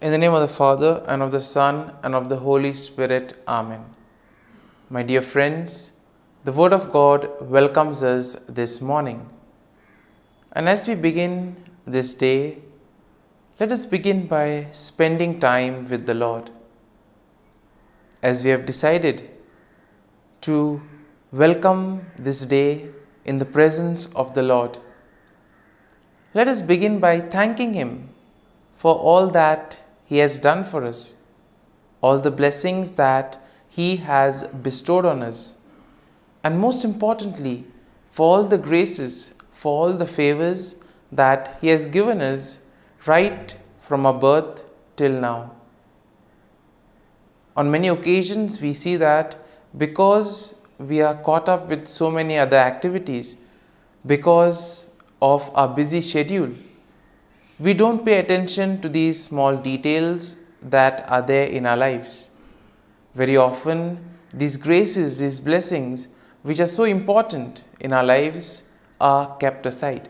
In the name of the Father, and of the Son, and of the Holy Spirit. Amen. My dear friends, the Word of God welcomes us this morning. And as we begin this day, let us begin by spending time with the Lord. As we have decided to welcome this day in the presence of the Lord, let us begin by thanking Him for all that He has done for us, all the blessings that He has bestowed on us, and most importantly, for all the graces, for all the favors that He has given us right from our birth till now. On many occasions, we see that because we are caught up with so many other activities, because of our busy schedule, we don't pay attention to these small details that are there in our lives. Very often, these graces, these blessings, which are so important in our lives, are kept aside.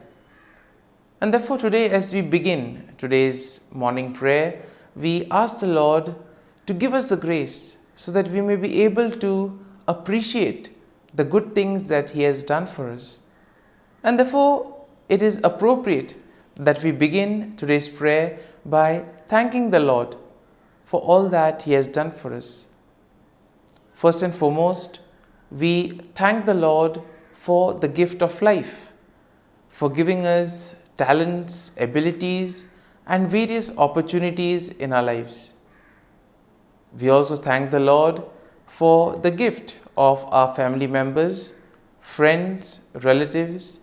And therefore today, as we begin today's morning prayer, we ask the Lord to give us the grace so that we may be able to appreciate the good things that He has done for us. And therefore, it is appropriate that we begin today's prayer by thanking the Lord for all that He has done for us. First and foremost, we thank the Lord for the gift of life, for giving us talents, abilities, and various opportunities in our lives. We also thank the Lord for the gift of our family members, friends, relatives,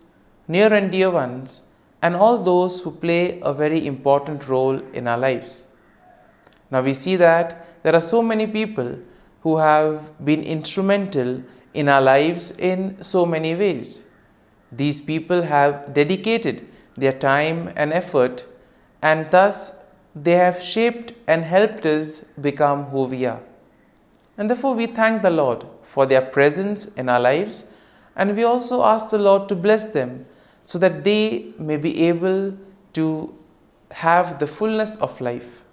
near and dear ones, and all those who play a very important role in our lives. Now we see that there are so many people who have been instrumental in our lives in so many ways. These people have dedicated their time and effort, and thus they have shaped and helped us become who we are. And therefore we thank the Lord for their presence in our lives, and we also ask the Lord to bless them so that they may be able to have the fullness of life.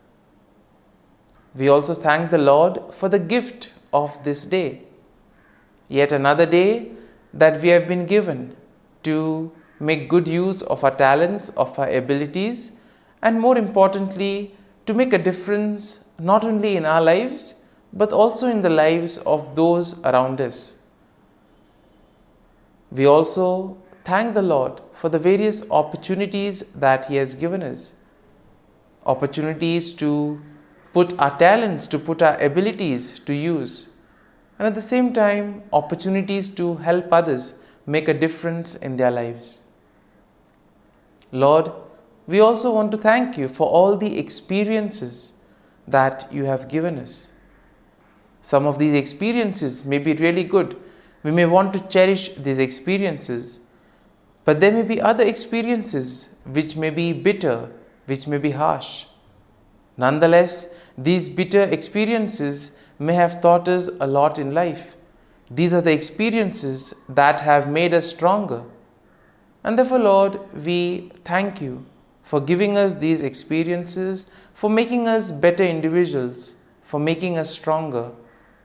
We also thank the Lord for the gift of this day, yet another day that we have been given to make good use of our talents, of our abilities, and more importantly, to make a difference not only in our lives, but also in the lives of those around us. We also thank the Lord for the various opportunities that He has given us. Opportunities to put our talents, to put our abilities to use. And at the same time, opportunities to help others make a difference in their lives. Lord, we also want to thank You for all the experiences that You have given us. Some of these experiences may be really good. We may want to cherish these experiences. But there may be other experiences which may be bitter, which may be harsh. Nonetheless, these bitter experiences may have taught us a lot in life. These are the experiences that have made us stronger. And therefore, Lord, we thank You for giving us these experiences, for making us better individuals, for making us stronger,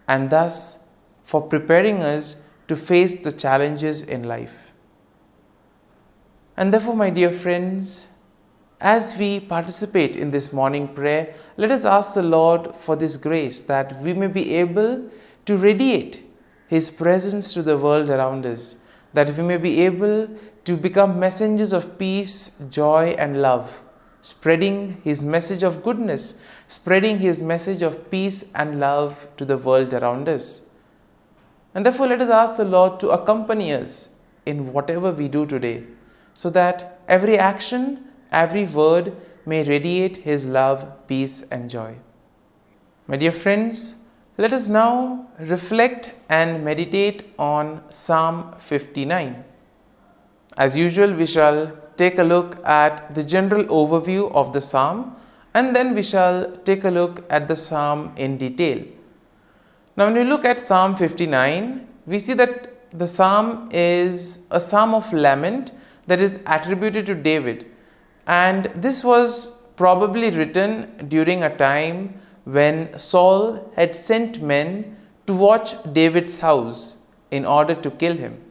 and thus for preparing us to face the challenges in life. And therefore, my dear friends, as we participate in this morning prayer, let us ask the Lord for this grace that we may be able to radiate His presence to the world around us, that we may be able to become messengers of peace, joy, and love, spreading His message of goodness, spreading His message of peace and love to the world around us. And therefore, let us ask the Lord to accompany us in whatever we do today, so that every action, every word may radiate His love, peace, and joy. My dear friends, let us now reflect and meditate on Psalm 59. As usual, we shall take a look at the general overview of the psalm, and then we shall take a look at the psalm in detail. Now, when we look at Psalm 59, we see that the psalm is a psalm of lament that is attributed to David. And this was probably written during a time when Saul had sent men to watch David's house in order to kill him.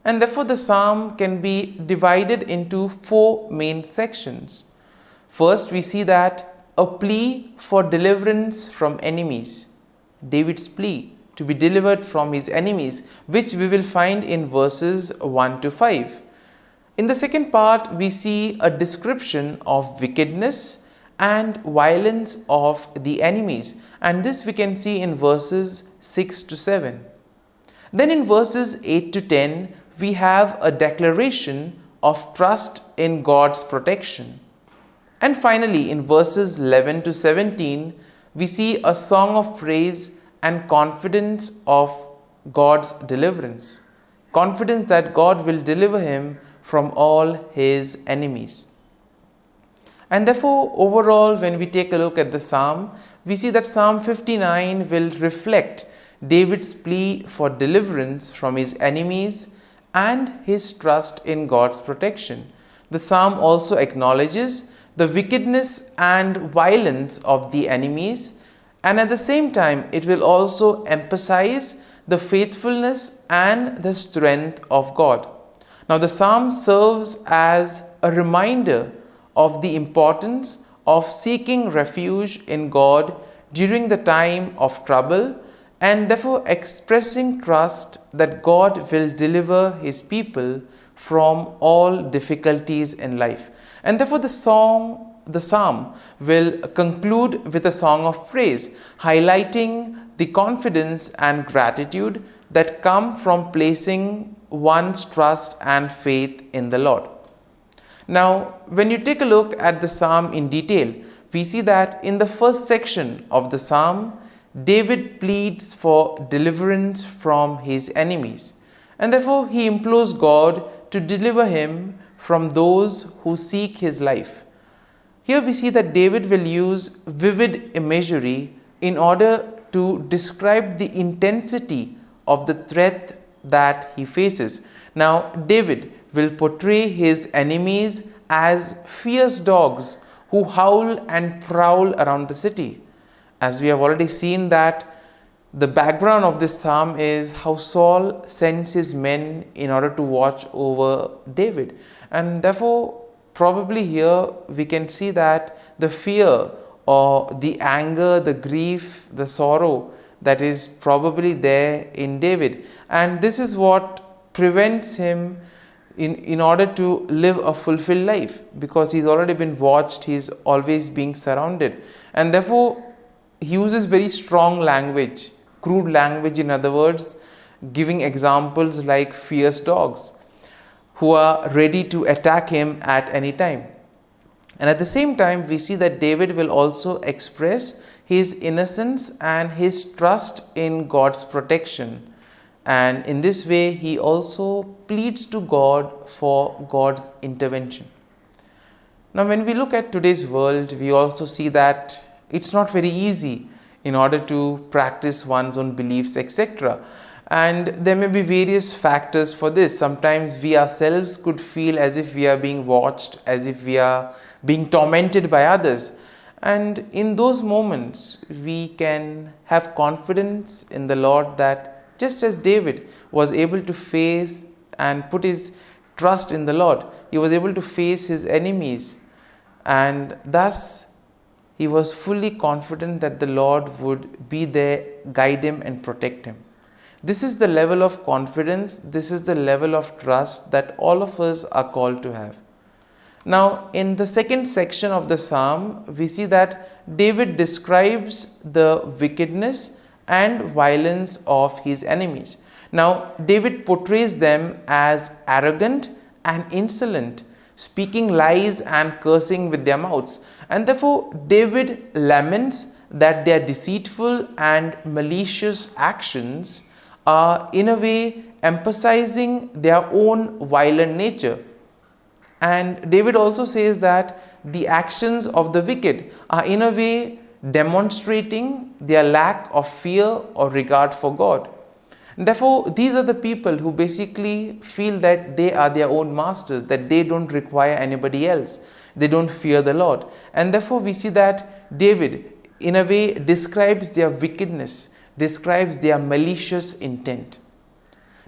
And therefore the psalm can be divided into four main sections. First, we see that a plea for deliverance from enemies. David's plea to be delivered from his enemies, which we will find in verses 1 to 5. In the second part, we see a description of wickedness and violence of the enemies, and this we can see in verses 6 to 7. Then in verses 8 to 10, we have a declaration of trust in God's protection. And finally, in verses 11 to 17, we see a song of praise and confidence of God's deliverance. Confidence that God will deliver him from all his enemies. And therefore, overall, when we take a look at the psalm, we see that Psalm 59 will reflect David's plea for deliverance from his enemies and his trust in God's protection. The psalm also acknowledges the wickedness and violence of the enemies, and at the same time it will also emphasize the faithfulness and the strength of God. Now the psalm serves as a reminder of the importance of seeking refuge in God during the time of trouble, and therefore expressing trust that God will deliver his people from all difficulties in life. And therefore the psalm will conclude with a song of praise, highlighting the confidence and gratitude that come from placing one's trust and faith in the Lord. Now, when you take a look at the psalm in detail, we see that in the first section of the psalm, David pleads for deliverance from his enemies, and therefore he implores God to deliver him from those who seek his life. Here we see that David will use vivid imagery in order to describe the intensity of the threat that he faces. Now, David will portray his enemies as fierce dogs who howl and prowl around the city. As we have already seen that the background of this psalm is how Saul sends his men in order to watch over David. And therefore, probably here we can see that the fear or the anger, the grief, the sorrow that is probably there in David. And this is what prevents him in order to live a fulfilled life, because he's already been watched, he's always being surrounded. And therefore, he uses very strong language, crude language, in other words, giving examples like fierce dogs who are ready to attack him at any time. And at the same time, we see that David will also express his innocence and his trust in God's protection. And in this way, he also pleads to God for God's intervention. Now, when we look at today's world, we also see that it's not very easy in order to practice one's own beliefs, etc. And there may be various factors for this. Sometimes we ourselves could feel as if we are being watched, as if we are being tormented by others. And in those moments, we can have confidence in the Lord that just as David was able to face and put his trust in the Lord, he was able to face his enemies, and thus he was fully confident that the Lord would be there, guide him and protect him. This is the level of confidence, this is the level of trust that all of us are called to have. Now, in the second section of the psalm, we see that David describes the wickedness and violence of his enemies. Now, David portrays them as arrogant and insolent, speaking lies and cursing with their mouths. And therefore, David laments that their deceitful and malicious actions are in a way emphasizing their own violent nature. And David also says that the actions of the wicked are in a way demonstrating their lack of fear or regard for God. Therefore, these are the people who basically feel that they are their own masters, that they don't require anybody else. They don't fear the Lord. And therefore, we see that David, in a way, describes their wickedness, describes their malicious intent.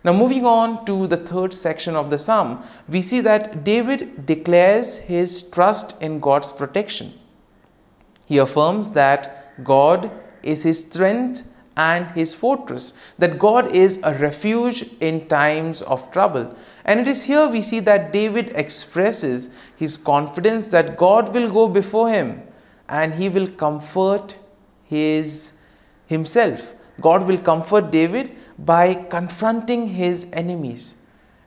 Now, moving on to the third section of the psalm, we see that David declares his trust in God's protection. He affirms that God is his strength and his fortress, that God is a refuge in times of trouble. And it is here we see that David expresses his confidence that God will go before him and he will comfort himself. God will comfort David by confronting his enemies.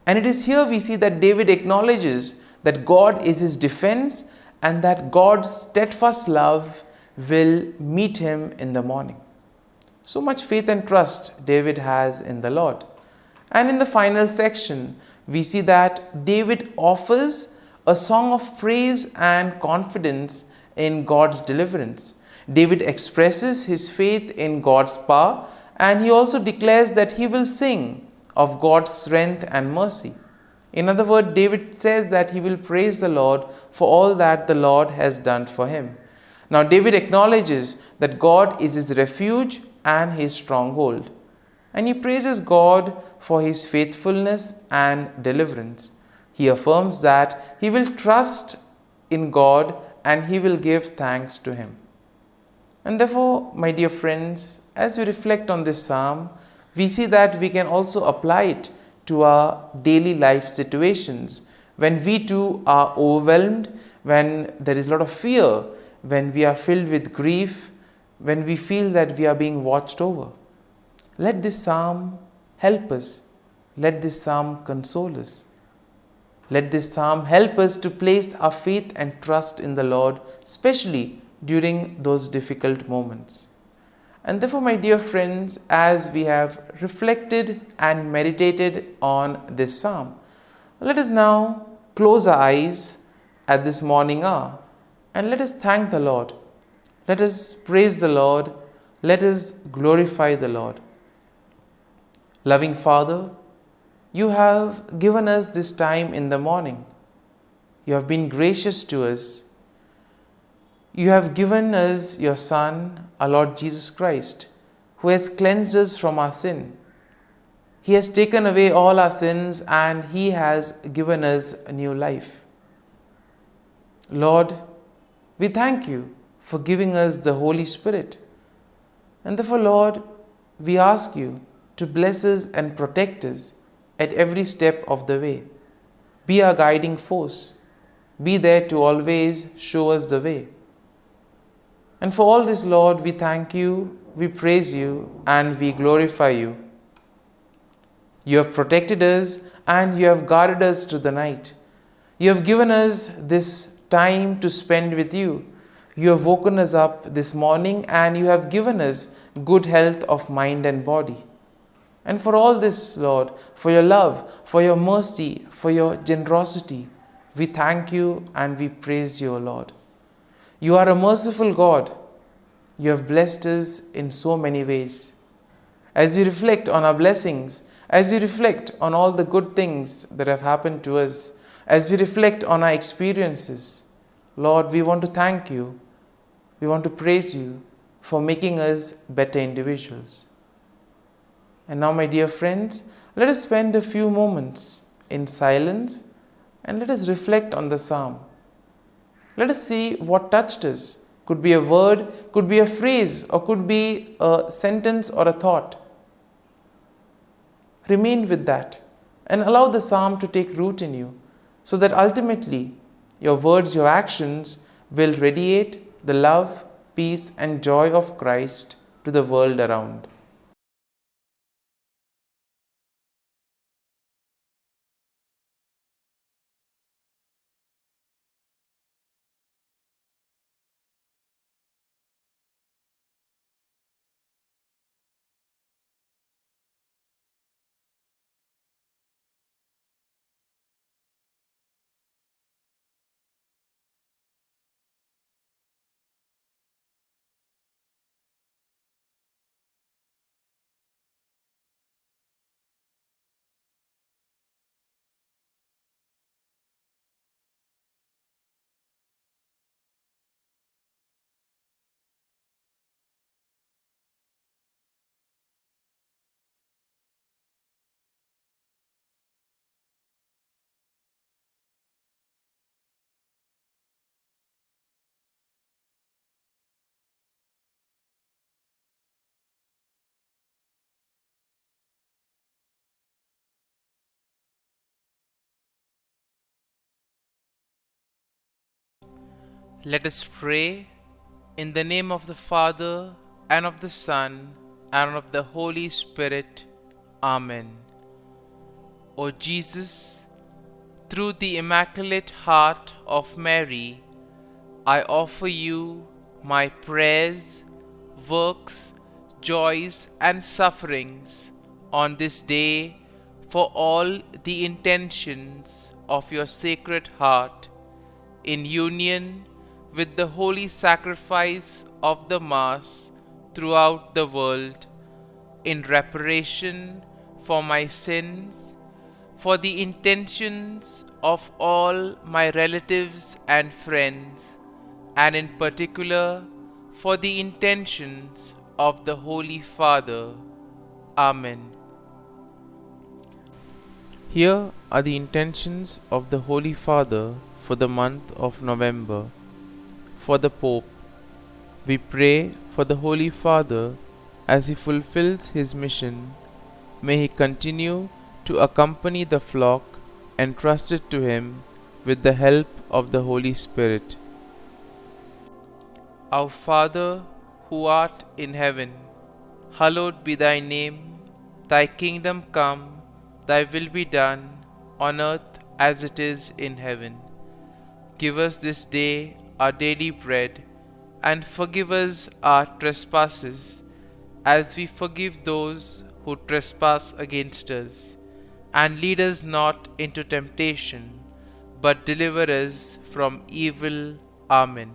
And it is here we see that David acknowledges that God is his defense and that God's steadfast love will meet him in the morning. So much faith and trust David has in the Lord. And in the final section, we see that David offers a song of praise and confidence in God's deliverance. David expresses his faith in God's power, and he also declares that he will sing of God's strength and mercy. In other words, David says that he will praise the Lord for all that the Lord has done for him. Now, David acknowledges that God is his refuge and his stronghold, and he praises God for his faithfulness and deliverance. He affirms that he will trust in God and he will give thanks to him. And therefore, my dear friends, as we reflect on this psalm, we see that we can also apply it to our daily life situations. When we too are overwhelmed, when there is a lot of fear, when we are filled with grief, when we feel that we are being watched over. Let this psalm help us. Let this psalm console us. Let this psalm help us to place our faith and trust in the Lord, especially during those difficult moments. And therefore, my dear friends, as we have reflected and meditated on this psalm, let us now close our eyes at this morning hour and let us thank the Lord. Let us praise the Lord. Let us glorify the Lord. Loving Father, you have given us this time in the morning. You have been gracious to us. You have given us your Son, our Lord Jesus Christ, who has cleansed us from our sin. He has taken away all our sins and He has given us a new life. Lord, we thank you for giving us the Holy Spirit. And therefore, Lord, we ask you to bless us and protect us at every step of the way. Be our guiding force. Be there to always show us the way. And for all this, Lord, we thank you, we praise you, and we glorify you. You have protected us and you have guarded us through the night. You have given us this time to spend with you. You have woken us up this morning and you have given us good health of mind and body. And for all this, Lord, for your love, for your mercy, for your generosity, we thank you and we praise you, Lord. You are a merciful God. You have blessed us in so many ways. As we reflect on our blessings, as we reflect on all the good things that have happened to us, as we reflect on our experiences, Lord, we want to thank you. We want to praise you for making us better individuals. And now, my dear friends, let us spend a few moments in silence and let us reflect on the psalm. Let us see what touched us. Could be a word, could be a phrase, or could be a sentence or a thought. Remain with that and allow the psalm to take root in you so that ultimately your words, your actions will radiate the love, peace, and joy of Christ to the world around. Let us pray in the name of the Father, and of the Son, and of the Holy Spirit. Amen. O Jesus, through the Immaculate Heart of Mary, I offer you my prayers, works, joys, and sufferings on this day for all the intentions of your Sacred Heart, in union with the holy sacrifice of the Mass throughout the world, in reparation for my sins, for the intentions of all my relatives and friends, and in particular for the intentions of the Holy Father. Amen. Here are the intentions of the Holy Father for the month of November. For the Pope, we pray for the Holy Father as he fulfills his mission. May he continue to accompany the flock entrusted to him with the help of the Holy Spirit. Our Father, who art in heaven, hallowed be thy name. Thy kingdom come, thy will be done, on earth as it is in heaven. Give us this day our daily bread, and forgive us our trespasses, as we forgive those who trespass against us. And lead us not into temptation, but deliver us from evil. Amen.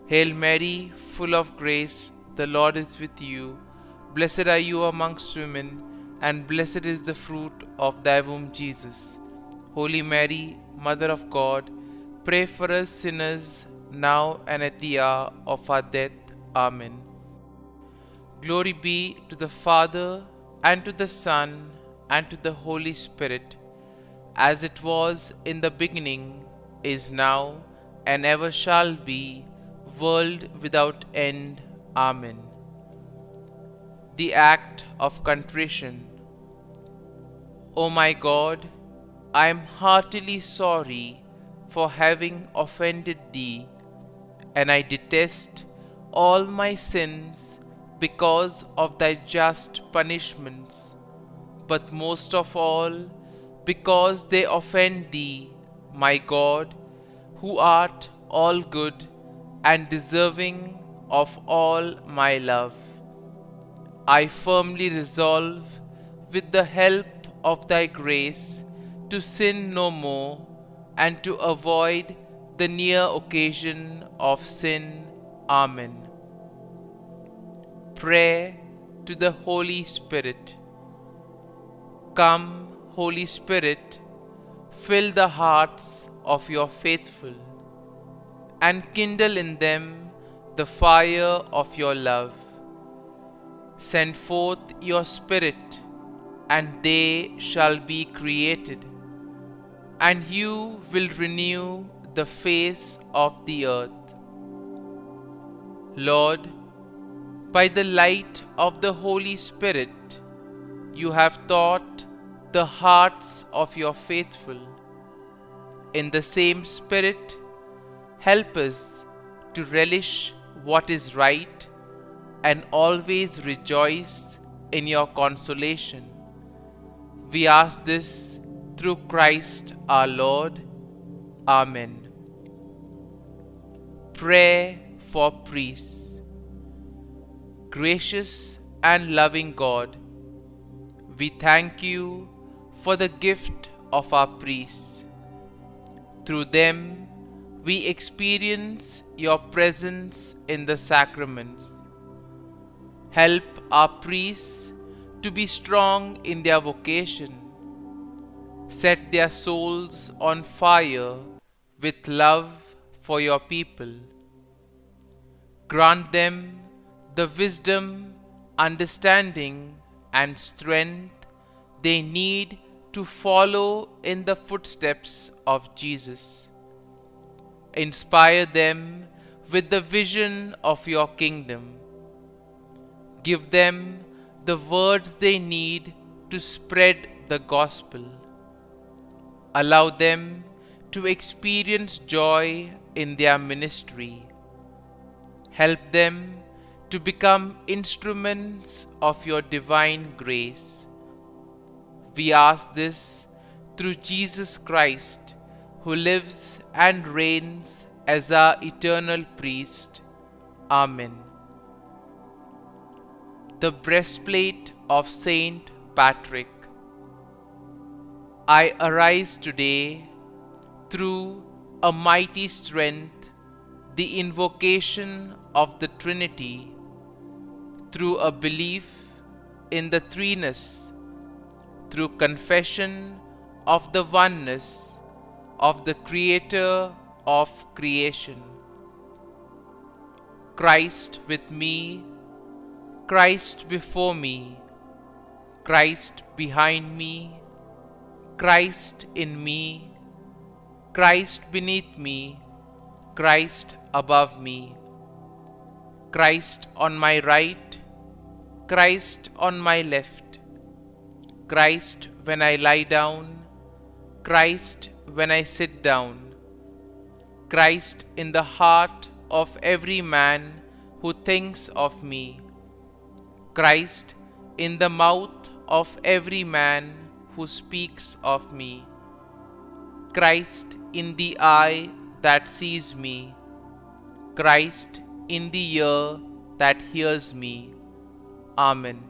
Hail Mary, full of grace, the Lord is with you. Blessed are you amongst women, and blessed is the fruit of thy womb, Jesus. Holy Mary, Mother of God, pray for us sinners, now and at the hour of our death. Amen. Glory be to the Father, and to the Son, and to the Holy Spirit, as it was in the beginning, is now, and ever shall be, world without end. Amen. The Act of Contrition. O my God, I am heartily sorry for having offended thee, and I detest all my sins because of thy just punishments, but most of all because they offend thee, my God, who art all good and deserving of all my love. I firmly resolve, with the help of thy grace, to sin no more, and to avoid the near occasion of sin. Amen. Prayer to the Holy Spirit. Come, Holy Spirit, fill the hearts of your faithful, and kindle in them the fire of your love. Send forth your Spirit, and they shall be created, and you will renew the face of the earth. Lord, by the light of the Holy Spirit, you have taught the hearts of your faithful. In the same Spirit, help us to relish what is right and always rejoice in your consolation. We ask this through Christ our Lord. Amen. Prayer for priests. Gracious and loving God, we thank you for the gift of our priests. Through them, we experience your presence in the sacraments. Help our priests to be strong in their vocation. Set their souls on fire with love for your people. Grant them the wisdom, understanding, and strength they need to follow in the footsteps of Jesus. Inspire them with the vision of your kingdom. Give them the words they need to spread the gospel. Allow them to experience joy in their ministry. Help them to become instruments of your divine grace. We ask this through Jesus Christ, who lives and reigns as our eternal priest. Amen. The breastplate of Saint Patrick. I arise today through a mighty strength, the invocation of the Trinity, through a belief in the threeness, through confession of the oneness of the Creator of creation. Christ with me, Christ before me, Christ behind me, Christ in me, Christ beneath me, Christ above me, Christ on my right, Christ on my left, Christ when I lie down, Christ when I sit down, Christ in the heart of every man who thinks of me, Christ in the mouth of every man who speaks of me, Christ in the eye that sees me, Christ in the ear that hears me. Amen.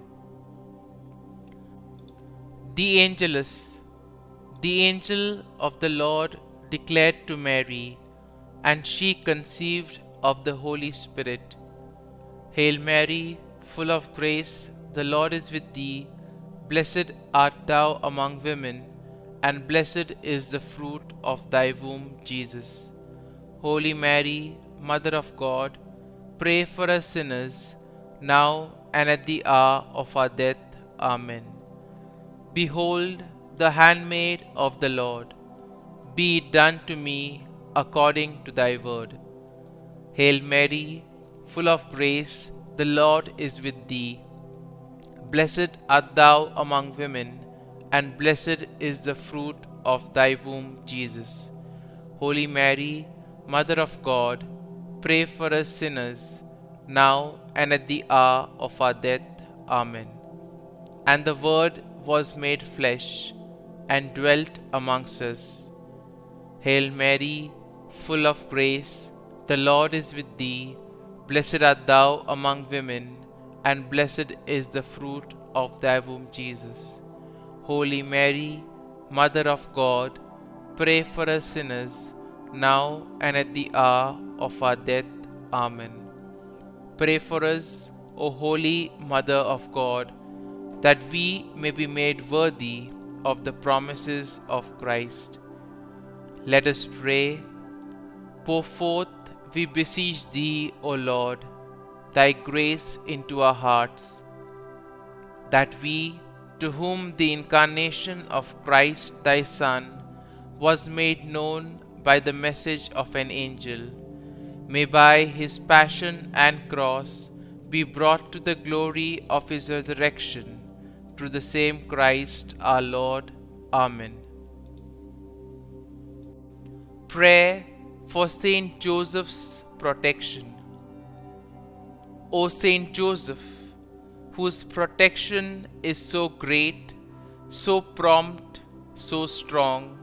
The Angelus. The angel of the Lord declared to Mary, and she conceived of the Holy Spirit. Hail Mary, full of grace, the Lord is with thee. Blessed art thou among women, and blessed is the fruit of thy womb, Jesus. Holy Mary, Mother of God, pray for us sinners, now and at the hour of our death. Amen. Behold, the handmaid of the Lord. Be it done to me according to thy word. Hail Mary, full of grace, the Lord is with thee. Blessed art thou among women, and blessed is the fruit of thy womb, Jesus. Holy Mary, Mother of God, pray for us sinners, now and at the hour of our death. Amen. And the Word was made flesh, and dwelt amongst us. Hail Mary, full of grace, the Lord is with thee. Blessed art thou among women, and blessed is the fruit of thy womb, Jesus. Holy Mary, Mother of God, pray for us sinners, now and at the hour of our death. Amen. Pray for us, O Holy Mother of God, that we may be made worthy of the promises of Christ. Let us pray. Pour forth, we beseech thee, O Lord, thy grace into our hearts, that we, to whom the incarnation of Christ thy Son was made known by the message of an angel, may by his passion and cross be brought to the glory of his resurrection, through the same Christ our Lord. Amen. Prayer for Saint Joseph's protection. O Saint Joseph, whose protection is so great, so prompt, so strong,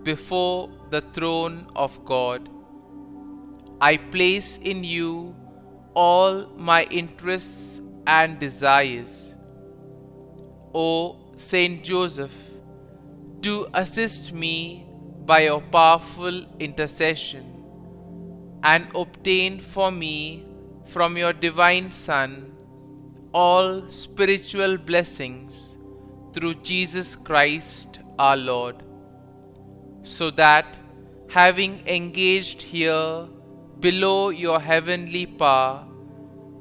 before the throne of God, I place in you all my interests and desires. O Saint Joseph, do assist me by your powerful intercession, and obtain for me from your divine Son all spiritual blessings through Jesus Christ our Lord, so that, having engaged here below your heavenly power,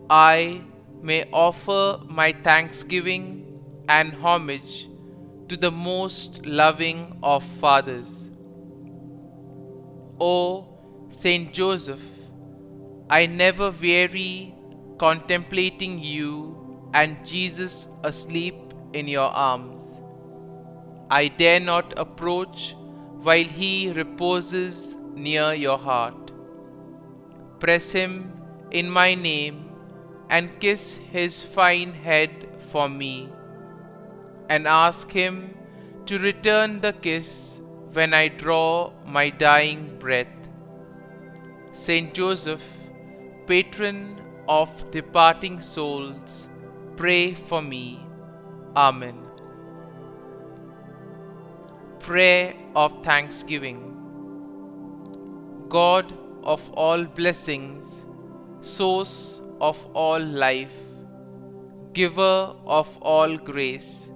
I may offer my thanksgiving and homage to the most loving of fathers. O Saint Joseph, I never weary contemplating you and Jesus asleep in your arms. I dare not approach while he reposes near your heart. press him in my name and kiss his fine head for me, and ask him to return the kiss when I draw my dying breath. Saint Joseph, patron of departing souls, pray for me. Amen. Prayer of Thanksgiving. God of all blessings, source of all life, giver of all grace,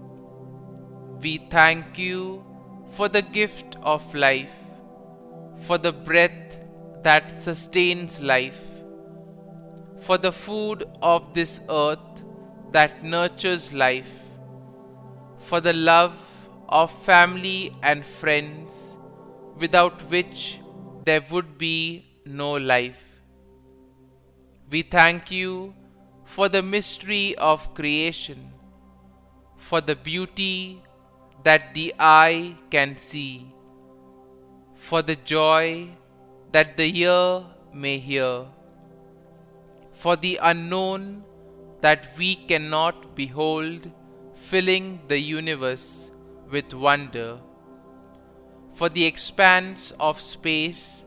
we thank you for the gift of life, for the breath that sustains life, for the food of this earth that nurtures life, for the love of family and friends, without which there would be no life. We thank you for the mystery of creation, for the beauty that the eye can see, for the joy that the ear may hear, for the unknown that we cannot behold, filling the universe with wonder, for the expanse of space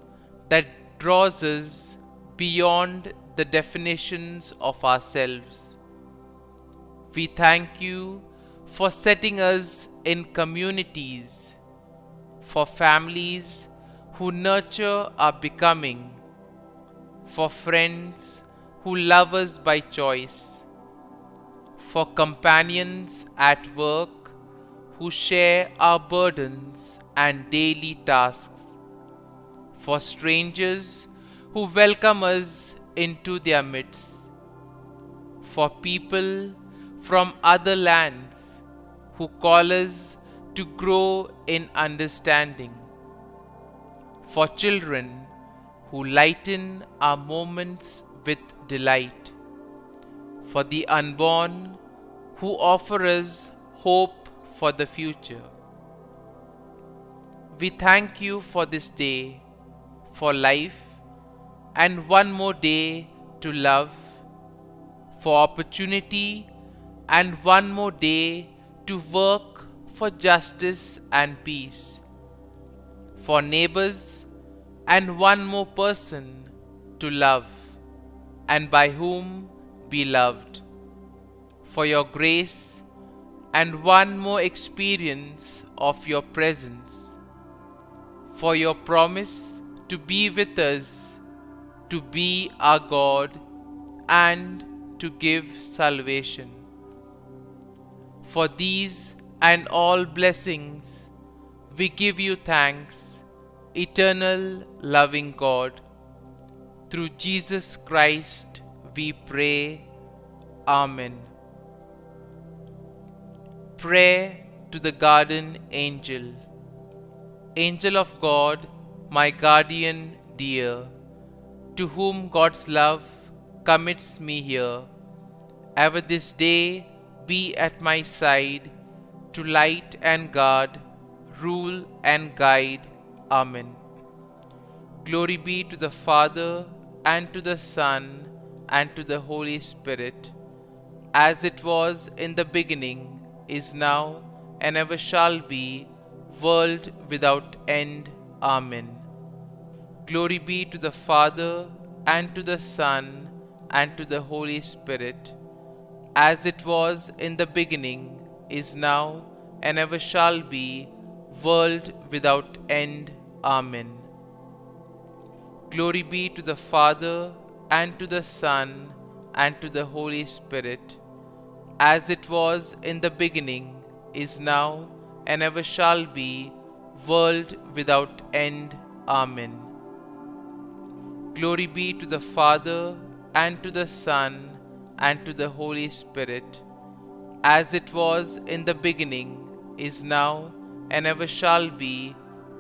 that draws us beyond the definitions of ourselves. We thank you for setting us in communities, for families who nurture our becoming, for friends who love us by choice, for companions at work who share our burdens and daily tasks, for strangers who welcome us into their midst, for people from other lands who call us to grow in understanding, for children who lighten our moments with delight, for the unborn who offer us hope for the future. We thank you for this day, for life, and one more day to love, for opportunity, and one more day to work for justice and peace, for neighbors, and one more person to love, and by whom be loved, for your grace, and one more experience of your presence, for your promise to be with us, to be our God, and to give salvation. For these and all blessings, we give you thanks, eternal loving God. Through Jesus Christ we pray. Amen. Prayer to the Guardian Angel. Angel of God, my guardian dear, to whom God's love commits me here, ever this day be at my side, to light and guard, rule and guide. Amen. Glory be to the Father, and to the Son, and to the Holy Spirit, as it was in the beginning, is now, and ever shall be, world without end. Amen. Glory be to the Father, and to the Son, and to the Holy Spirit, as it was in the beginning, is now, and ever shall be, world without end. Amen. Glory be to the Father, and to the Son, and to the Holy Spirit, as it was in the beginning, is now, and ever shall be, world without end. Amen. Glory be to the Father, and to the Son, and to the Holy Spirit, as it was in the beginning, is now, and ever shall be,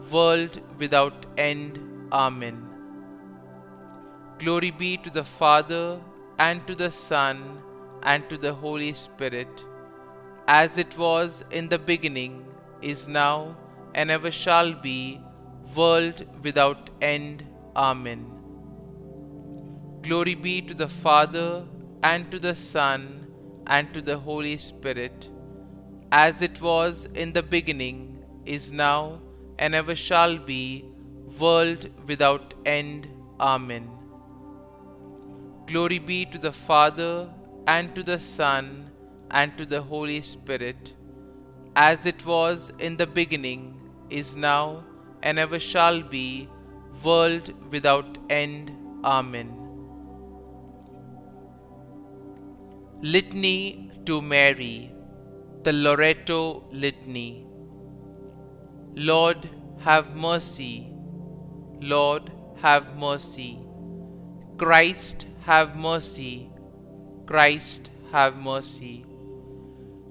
world without end. Amen. Glory be to the Father, and to the Son, and to the Holy Spirit, as it was in the beginning, is now, and ever shall be, world without end. Amen. Glory be to the Father, and to the Son, and to the Holy Spirit, as it was in the beginning, is now, and ever shall be, world without end. Amen. Glory be to the Father, and to the Son, and to the Holy Spirit, as it was in the beginning, is now, and ever shall be, world without end. Amen. Litany to Mary, the Loreto Litany. Lord, have mercy. Lord, have mercy. Christ, have mercy. Christ, have mercy.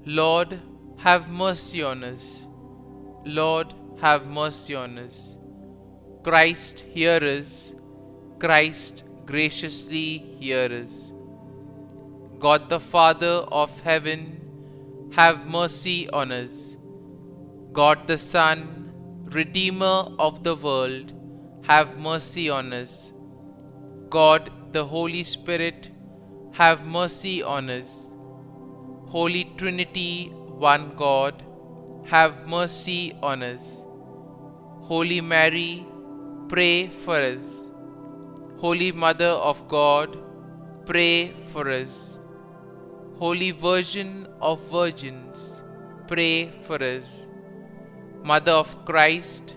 Lord, have mercy on us. Lord, have mercy on us. Christ, hear us. Christ, graciously hear us. God the Father of heaven, have mercy on us. God the Son, Redeemer of the world, have mercy on us. God the Holy Spirit, have mercy on us. Holy Trinity, one God, have mercy on us. Holy Mary, pray for us. Holy Mother of God, pray for us. Holy Virgin of Virgins, pray for us. Mother of Christ,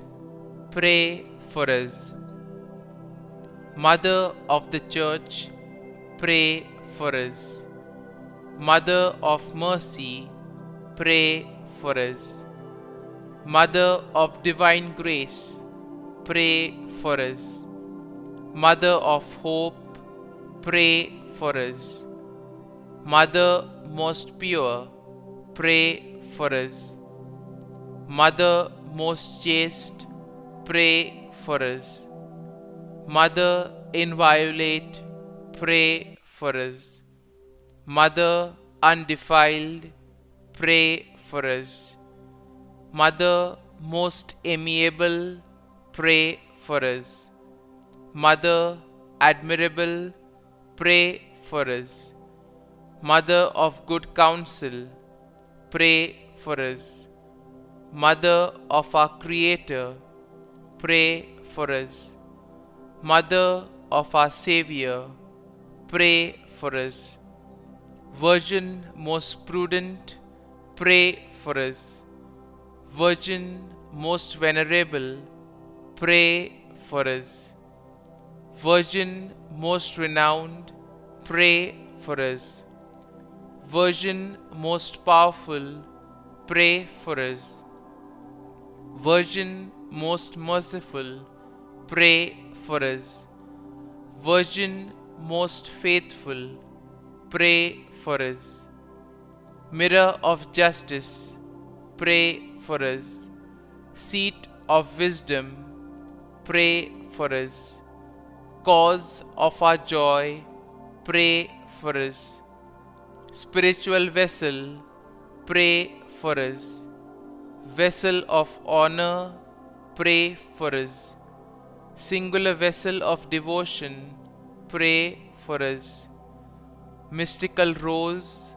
pray for us. Mother of the Church, pray for us. Mother of Mercy, pray for us. Mother of Divine Grace, pray for us. Mother of Hope, pray for us. Mother most pure, pray for us. Mother most chaste, pray for us. Mother inviolate, pray for us. Mother undefiled, pray for us. Mother most amiable, pray for us. Mother admirable, pray for us. Mother of good counsel, pray for us. Mother of our Creator, pray for us. Mother of our Savior, pray for us. Virgin most prudent, pray for us. Virgin most venerable, pray for us. Virgin most renowned, pray for us. Virgin most powerful, pray for us. Virgin most merciful, pray for us. Virgin most faithful, pray for us. Mirror of justice, pray for us. Seat of wisdom, pray for us. Cause of our joy, pray for us. Spiritual vessel, pray for us. Vessel of honor, pray for us. Singular vessel of devotion, pray for us. Mystical rose,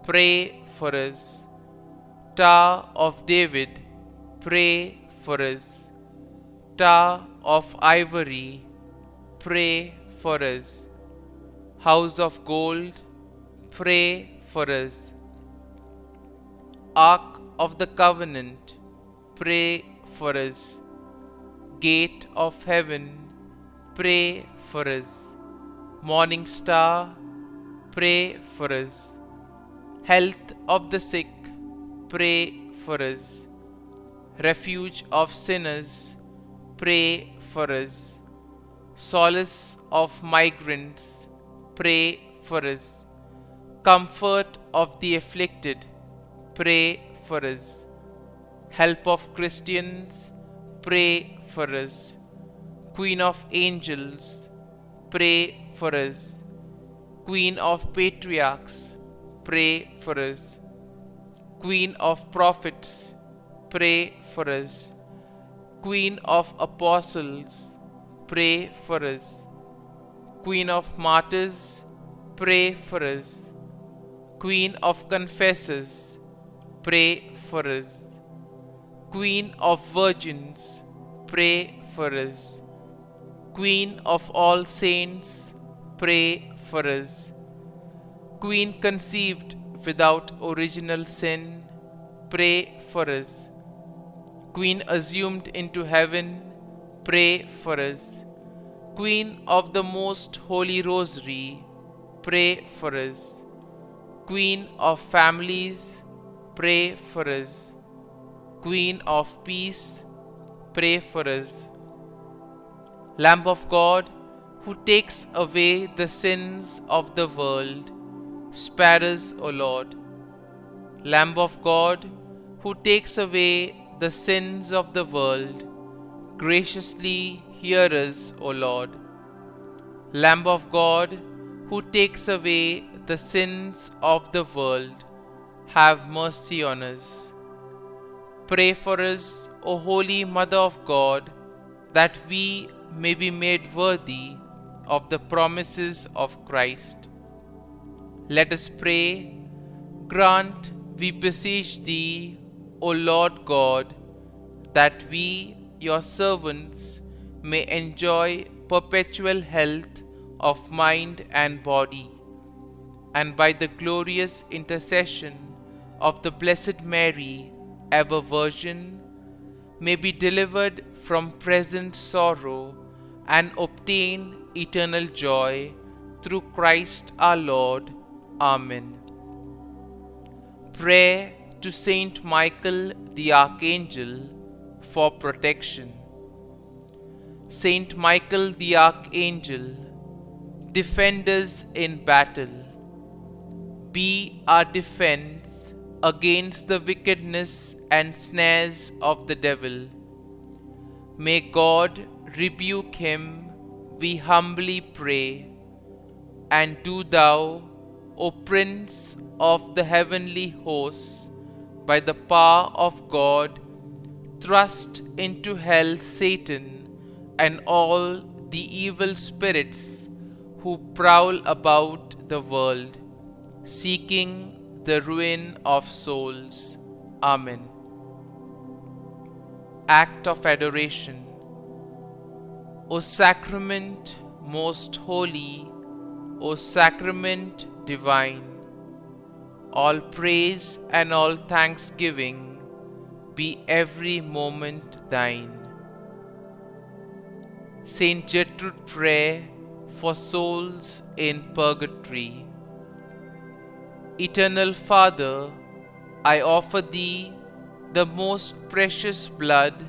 pray for us. Tower of David, pray for us. Tower of ivory, pray for us. House of gold, pray for us. Ark of the Covenant, pray for us. Gate of heaven, pray for us. Morning star, pray for us. Health of the sick, pray for us. Refuge of sinners, pray for us. Solace of migrants, pray for us. Comfort of the afflicted, pray for us. Help of Christians, pray for us. Queen of angels, pray for us. Queen of patriarchs, pray for us. Queen of prophets, pray for us. Queen of apostles, pray for us. Queen of Martyrs, pray for us. Queen of Confessors, pray for us. Queen of Virgins, pray for us. Queen of all saints, pray for us. Queen conceived without original sin, pray for us. Queen assumed into heaven, pray for us. Queen of the Most Holy Rosary, pray for us. Queen of families, pray for us. Queen of peace, pray for us. Lamb of God, who takes away the sins of the world, spare us, O Lord. Lamb of God, who takes away the sins of the world, graciously hear us, O Lord. Lamb of God, who takes away the sins of the world, have mercy on us. Pray for us, O Holy Mother of God, that we may be made worthy of the promises of Christ. Let us pray. Grant, we beseech Thee, O Lord God, that we, Your servants, may enjoy perpetual health of mind and body, and by the glorious intercession of the Blessed Mary, ever Virgin, may be delivered from present sorrow and obtain eternal joy through Christ our Lord. Amen. Prayer to Saint Michael the Archangel for protection. Saint Michael the Archangel, defend us in battle. Be our defense against the wickedness and snares of the devil. May God rebuke him, we humbly pray. And do Thou, O Prince of the heavenly hosts, by the power of God, thrust into hell Satan and all the evil spirits who prowl about the world, seeking the ruin of souls. Amen. Act of Adoration. O Sacrament most holy, O Sacrament divine, all praise and all thanksgiving be every moment Thine. Saint Gertrude Prayer for souls in purgatory. Eternal Father, I offer Thee the most precious blood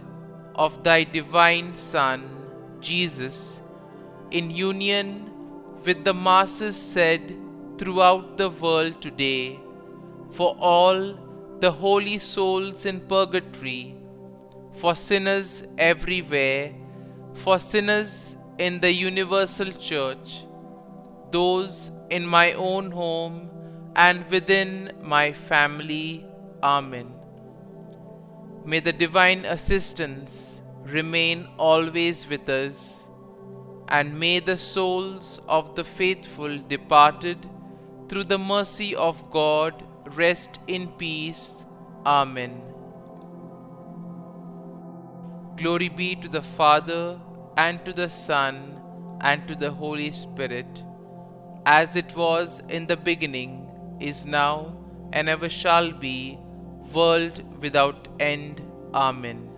of Thy divine Son, Jesus, in union with the masses said throughout the world today, for all the holy souls in purgatory, for sinners everywhere, for sinners in the universal church, those in my own home and within my family. Amen. May the divine assistance remain always with us, and may the souls of the faithful departed through the mercy of God rest in peace. Amen. Glory be to the Father, and to the Son, and to the Holy Spirit, as it was in the beginning, is now, and ever shall be, world without end. Amen.